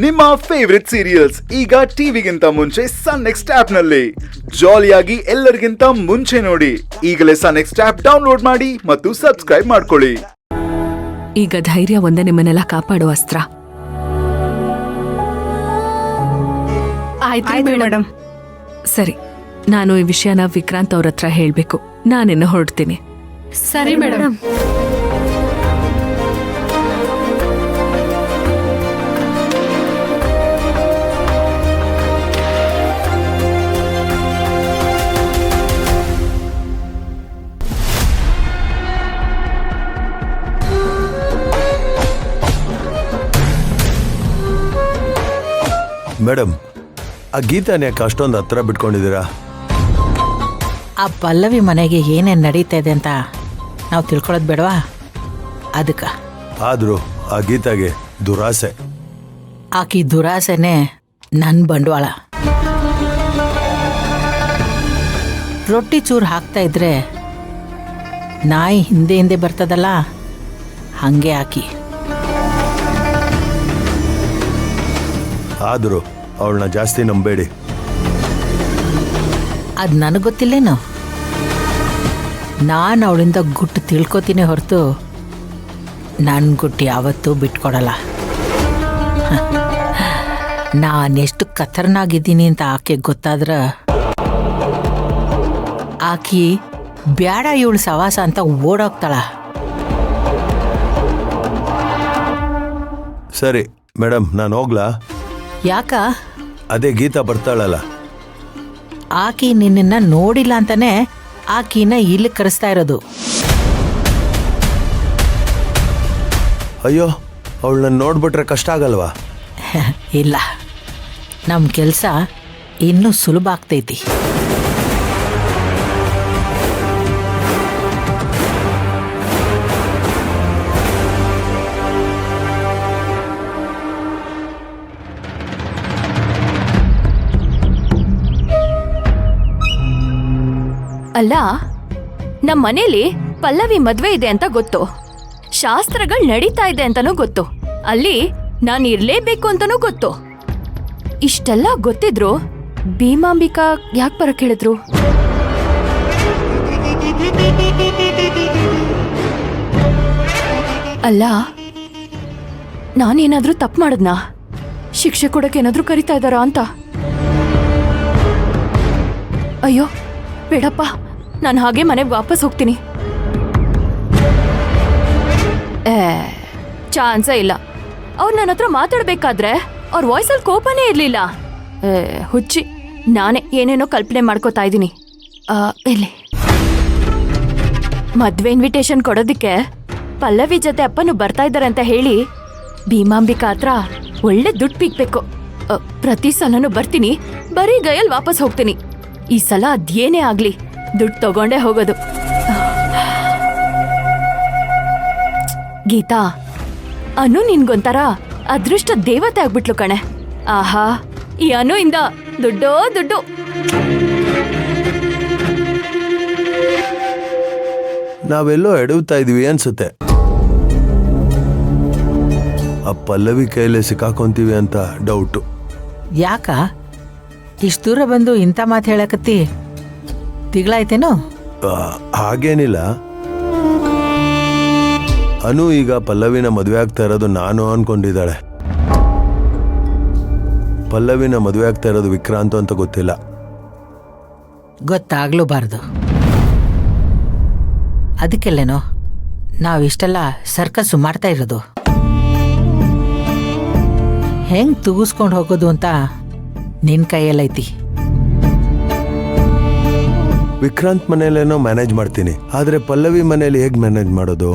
ನಿಮ್ಮ favourite serials ಈಗ ಟಿವಿಗಿಂತ ಮುಂಚೆ ಸನ್ ನೆಕ್ಸ್ಟ್ ಆಪ್ ನಲ್ಲಿ ಜಾಲಿಯಾಗಿ ಎಲ್ಲರಿಗಿಂತ ಮುಂಚೆ ನೋಡಿ. ಈಗಲೇ ಸನ್ ನೆಕ್ಸ್ಟ್ ಆಪ್ ಡೌನ್ಲೋಡ್ ಮಾಡಿ ಮತ್ತು ಸಬ್ಸ್ಕ್ರೈಬ್ ಮಾಡ್ಕೊಳ್ಳಿ. ಈಗ ಧೈರ್ಯ ಒಂದೇ ನಿಮ್ಮನ್ನೆಲ್ಲ ಕಾಪಾಡುವ ಅಸ್ತ್ರ. ಆಯ್ತು ಮೇಡಮ್. ಸರಿ, ನಾನು ಈ ವಿಷಯನ ವಿಕ್ರಾಂತ್ ಅವ್ರ ಹತ್ರ ಹೇಳ್ಬೇಕು. ನಾನಿನ್ನು ಹೊರಡ್ತೀನಿ. ಸರಿ ಮೇಡಮ್. ಮೇಡಮ್, ಆ ಗೀತಾನ ಯಾಕೆ ಅಷ್ಟೊಂದು ಹತ್ರ ಬಿಟ್ಕೊಂಡಿದ್ದೀರಾ? ಆ ಪಲ್ಲವಿ ಮನೆಗೆ ಏನೇನು ನಡೀತಾ ಇದೆ ಅಂತ ನಾವು ತಿಳ್ಕೊಳ್ಳೋದು ಬೇಡವಾ? ಅದಕ್ಕೆ. ಆದರೂ ಆ ಗೀತಾಗೆ ದುರಾಸೆ. ಆಕಿ ದುರಾಸೆನೇ ನನ್ನ ಬಂಡವಾಳ. ರೊಟ್ಟಿ ಚೂರು ಹಾಕ್ತಾ ಇದ್ರೆ ನಾಯಿ ಹಿಂದೆ ಹಿಂದೆ ಬರ್ತದಲ್ಲ, ಹಾಗೆ ಆಕಿ. ಆದರೂ ಅವಳನ್ನ ಜಾಸ್ತಿ ನಂಬೇಡಿ. ಅದು ನನಗೆ ಗೊತ್ತಿಲ್ಲೇನು. ನಾನು ಅವಳಿಂದ ಗುಟ್ಟು ತಿಳ್ಕೊತೀನಿ ಹೊರತು ನನ್ನ ಗುಟ್ಟು ಯಾವತ್ತೂ ಬಿಟ್ಕೊಡಲ್ಲ. ನಾನೆಷ್ಟು ಖತರ್ನಾಗಿದ್ದೀನಿ ಅಂತ ಆಕೆ ಗೊತ್ತಾದ್ರೆ ಆಕಿ ಬ್ಯಾಡ ಇವಳು ಸವಾಸ ಅಂತ ಓಡೋಗ್ತಾಳ. ಸರಿ ಮೇಡಮ್, ನಾನು ಹೋಗ್ಲಾ? ಯಾಕ? ಅದೇ ಗೀತಾ ಬರ್ತಾಳಲ್ಲ, ಆಕಿ ನಿನ್ನ ನೋಡಿಲ್ಲ ಅಂತಾನೆ ಆಕಿನ ಇಲ್ಲಿ ಕರೆಸ್ತಾ ಇರೋದು. ಅಯ್ಯೋ, ಅವಳನ್ನ ನೋಡ್ಬಿಟ್ರೆ ಕಷ್ಟ ಆಗಲ್ವಾ? ಇಲ್ಲ, ನಮ್ಮ ಕೆಲಸ ಇನ್ನೂ ಸುಲಭ ಆಗ್ತೈತಿ. ಅಲ್ಲ, ನಮ್ಮ ಮನೇಲಿ ಪಲ್ಲವಿ ಮದ್ವೆ ಇದೆ ಅಂತ ಗೊತ್ತು, ಶಾಸ್ತ್ರಗಳು ನಡೀತಾ ಇದೆ ಅಂತಾನೂ ಗೊತ್ತು, ಅಲ್ಲಿ ನಾನು ಇರ್ಲೇಬೇಕು ಅಂತಾನೂ ಗೊತ್ತು. ಇಷ್ಟೆಲ್ಲ ಗೊತ್ತಿದ್ರು ಭೀಮಾಂಬಿಕಾ ಯಾಕೆ ಬರಕ್ ಹೇಳಿದ್ರು? ಅಲ್ಲ, ನಾನೇನಾದ್ರೂ ತಪ್ಪು ಮಾಡದ್ನಾ? ಶಿಕ್ಷೆ ಕೊಡಕ್ಕೆ ಏನಾದ್ರೂ ಕರಿತಾ ಇದ್ದಾರಾ ಅಂತ? ಅಯ್ಯೋ ಬೇಡಪ್ಪ, ನಾನು ಹಾಗೆ ಮನೆಗೆ ವಾಪಸ್ ಹೋಗ್ತೀನಿ. ಚಾನ್ಸೇ ಇಲ್ಲ. ಅವ್ರು ನನ್ನ ಹತ್ರ ಮಾತಾಡ್ಬೇಕಾದ್ರೆ ಅವ್ರ ವಾಯ್ಸಲ್ಲಿ ಕೋಪನೇ ಇರ್ಲಿಲ್ಲ. ಹುಚ್ಚಿ, ನಾನೇ ಏನೇನೋ ಕಲ್ಪನೆ ಮಾಡ್ಕೋತಾ ಇದ್ದೀನಿ. ಇಲ್ಲಿ ಮದ್ವೆ ಇನ್ವಿಟೇಷನ್ ಕೊಡೋದಿಕ್ಕೆ ಪಲ್ಲವಿ ಜೊತೆ ಅಪ್ಪನು ಬರ್ತಾ ಇದ್ದಾರೆ ಅಂತ ಹೇಳಿ ಭೀಮಾಂಬಿಕಾ ಹತ್ರ ಒಳ್ಳೆ ದುಡ್ಡು ಪೀಕ್ಬೇಕು. ಪ್ರತಿ ಸಲನೂ ಬರ್ತೀನಿ, ಬರೀ ಗೈಯಲ್ಲಿ ವಾಪಸ್ ಹೋಗ್ತೀನಿ. ಈ ಸಲ ಅದೇನೇ ಆಗ್ಲಿ ದುಡ್ಡು ತಗೊಂಡೇ ಹೋಗೋದು. ಗೀತಾ, ಅನು ನಿನ್ಗೊಂಥರ ಅದೃಷ್ಟ ದೇವತೆ ಆಗ್ಬಿಟ್ಲು ಕಣೆ. ಆಹಾ, ಈ ಅನು ಇಂದ ದುಡ್ಡೋ ದುಡ್ಡು. ನಾವೆಲ್ಲೋ ಎಡವ್ತಾ ಇದೀವಿ ಅನ್ಸುತ್ತೆ. ಆ ಪಲ್ಲವಿ ಕೈಲೇ ಸಿಕ್ಕಾಕೊಂತೀವಿ ಅಂತ ಡೌಟು. ಯಾಕ ಇಷ್ಟು ದೂರ ಬಂದು ಇಂಥ ಮಾತು ಹೇಳಕತ್ತಿ? ತಿಗಳಾಯ್ತೇನೋ? ಹಾಗೇನಿಲ್ಲ. ಅನು ಈಗ ಪಲ್ಲವಿನ ಮದುವೆ ಆಗ್ತಾ ಇರೋದು ನಾನು ಅನ್ಕೊಂಡಿದ್ದಾಳೆ. ಪಲ್ಲವಿನ ಮದುವೆ ಆಗ್ತಾ ಇರೋದು ವಿಕ್ರಾಂತ್ ಅಂತ ಗೊತ್ತಿಲ್ಲ. ಗೊತ್ತಾಗ್ಲೂಬಾರ್ದು. ಅದಕ್ಕೆಲ್ಲೇನೋ ನಾವಿಷ್ಟೆಲ್ಲ ಸರ್ಕಸ್ಸು ಮಾಡ್ತಾ ಇರೋದು. ಹೆಂಗ್ ತೂಗಿಸ್ಕೊಂಡು ಹೋಗೋದು ಅಂತ ನಿನ್ ಕೈಯಲ್ಲೈತಿ. ವಿಕ್ರಾಂತ್ ಮನೇಲೇನೋ ಮ್ಯಾನೇಜ್ ಮಾಡ್ತೀನಿ, ಆದ್ರೆ ಪಲ್ಲವಿ ಮನೇಲಿ ಹೇಗ್ ಮ್ಯಾನೇಜ್ ಮಾಡೋದು?